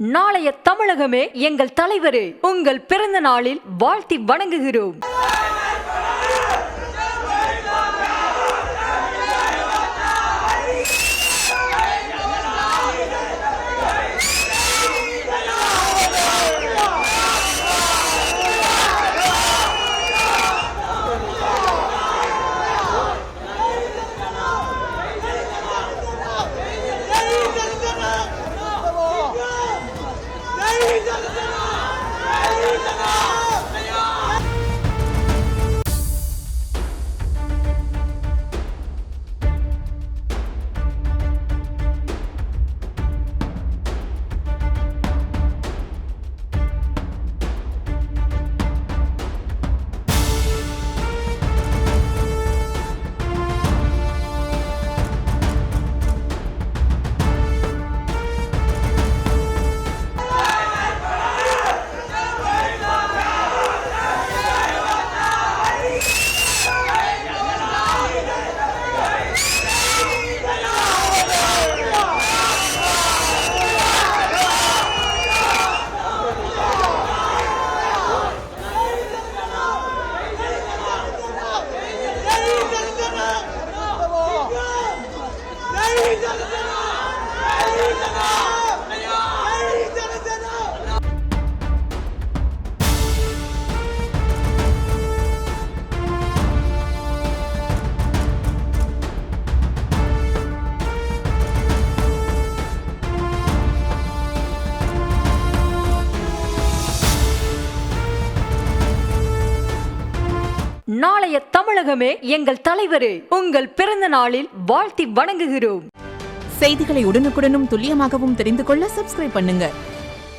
நாளைய தமிழகமே எங்கள் தலைவரே, உங்கள் பிறந்த நாளில் வாழ்த்தி வணங்குகிறோம். நாளைய தமிழகமே எங்கள் தலைவரே, உங்கள் பிறந்த நாளில் வாழ்த்தி வணங்குகிறோம். செய்திகளை உடனுக்குடனும் துல்லியமாகவும் தெரிந்து கொள்ள சப்ஸ்கிரைப் பண்ணுங்க.